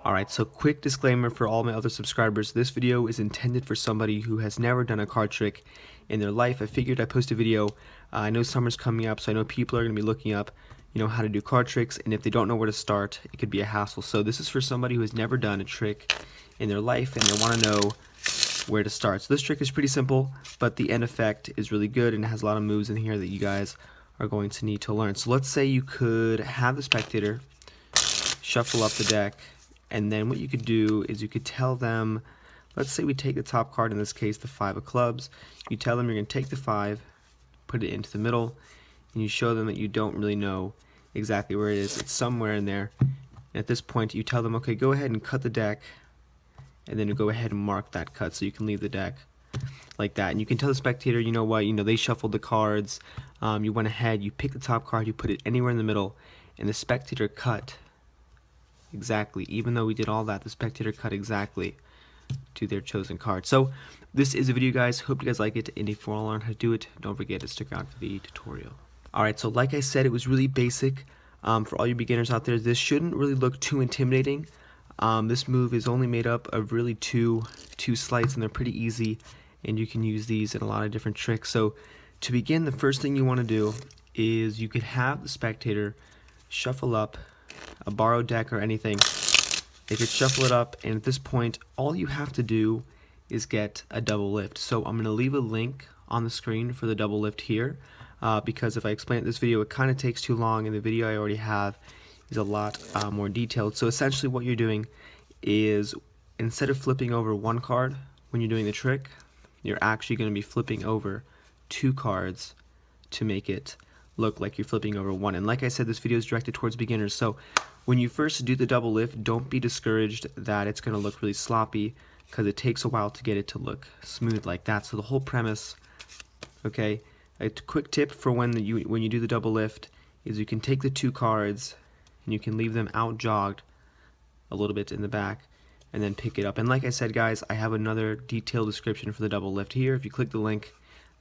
Alright, so quick disclaimer for all my other subscribers. This video is intended for somebody who has never done a card trick in their life. I figured I'd post a video. I know summer's coming up, so I know people are going to be looking up, how to do card tricks, and if they don't know where to start, it could be a hassle. So this is for somebody who has never done a trick in their life and they want to know where to start. So this trick is pretty simple, but the end effect is really good and it has a lot of moves in here that you guys are going to need to learn. So let's say you could have the spectator shuffle up the deck, and then what you could do is you could tell them, let's say we take the top card, in this case the 5 of clubs. You tell them you're going to take the 5, put it into the middle, and you show them that you don't really know exactly where it is. It's somewhere in there. And at this point you tell them, okay, go ahead and cut the deck, and then you go ahead and mark that cut so you can leave the deck like that. And you can tell the spectator, you know what, they shuffled the cards, you went ahead, you pick the top card, you put it anywhere in the middle, and the spectator cut exactly. Even though we did all that, the spectator cut exactly to their chosen card. So this is a video, guys. Hope you guys like it, and if you want to learn how to do it, don't forget to stick around for the tutorial. Alright, so like I said, it was really basic. For all you beginners out there, this shouldn't really look too intimidating. This move is only made up of really two sleights, and they're pretty easy, and you can use these in a lot of different tricks. So to begin, the first thing you want to do is you could have the spectator shuffle up a borrowed deck or anything. They could shuffle it up, and at this point all you have to do is get a double lift. So I'm going to leave a link on the screen for the double lift here, because if I explain it in this video, it kind of takes too long, and the video I already have is a lot more detailed. So essentially what you're doing is, instead of flipping over one card when you're doing the trick, you're actually going to be flipping over 2 cards to make it look like you're flipping over 1. And like I said, this video is directed towards beginners, so when you first do the double lift, don't be discouraged that it's going to look really sloppy, because it takes a while to get it to look smooth like that. So the whole premise, okay, a quick tip for when you do the double lift is you can take the 2 cards and you can leave them out jogged a little bit in the back and then pick it up. And like I said, guys, I have another detailed description for the double lift here. If you click the link,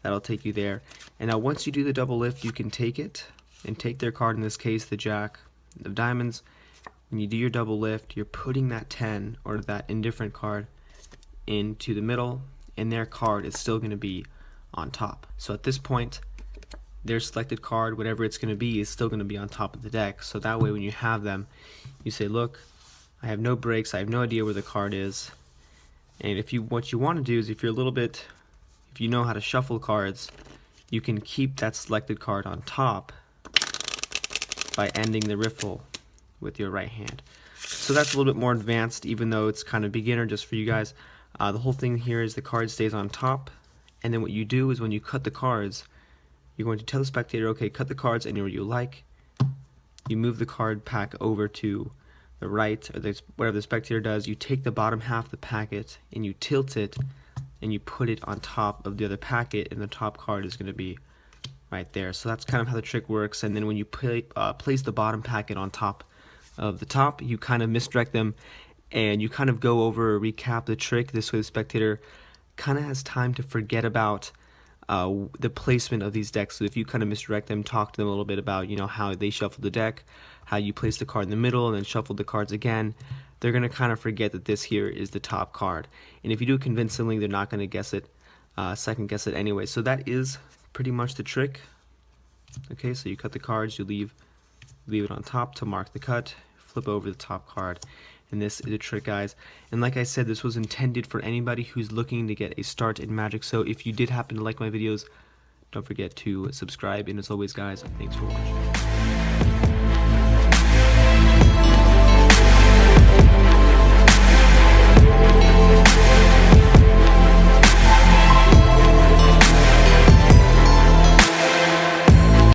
that'll take you there. And now once you do the double lift, you can take it and take their card, in this case the Jack of Diamonds. When you do your double lift, you're putting that 10 or that indifferent card into the middle, and their card is still going to be on top. So at this point, their selected card, whatever it's going to be, is still going to be on top of the deck. So that way when you have them, you say, look, I have no breaks, I have no idea where the card is. And what you want to do is, if you know how to shuffle cards, you can keep that selected card on top by ending the riffle with your right hand. So that's a little bit more advanced, even though it's kind of beginner just for you guys. The whole thing here is the card stays on top, and then what you do is when you cut the cards, you're going to tell the spectator, okay, cut the cards anywhere you like. You move the card pack over to the right, or whatever the spectator does. You take the bottom half of the packet and you tilt it, and you put it on top of the other packet, and the top card is going to be right there. So that's kind of how the trick works. And then when you place the bottom packet on top of the top, you kind of misdirect them, and you kind of go over or recap the trick. This way the spectator kind of has time to forget about the placement of these decks. So if you kind of misdirect them, talk to them a little bit about how they shuffled the deck, how you place the card in the middle and then shuffled the cards again, they're going to kind of forget that this here is the top card. And if you do it convincingly, they're not going to guess it, second guess it anyway. So that is pretty much the trick. Okay, so you cut the cards, you leave it on top to mark the cut, flip over the top card, and this is a trick, guys. And like I said, this was intended for anybody who's looking to get a start in Magic. So if you did happen to like my videos, don't forget to subscribe, and as always, guys, thanks for watching.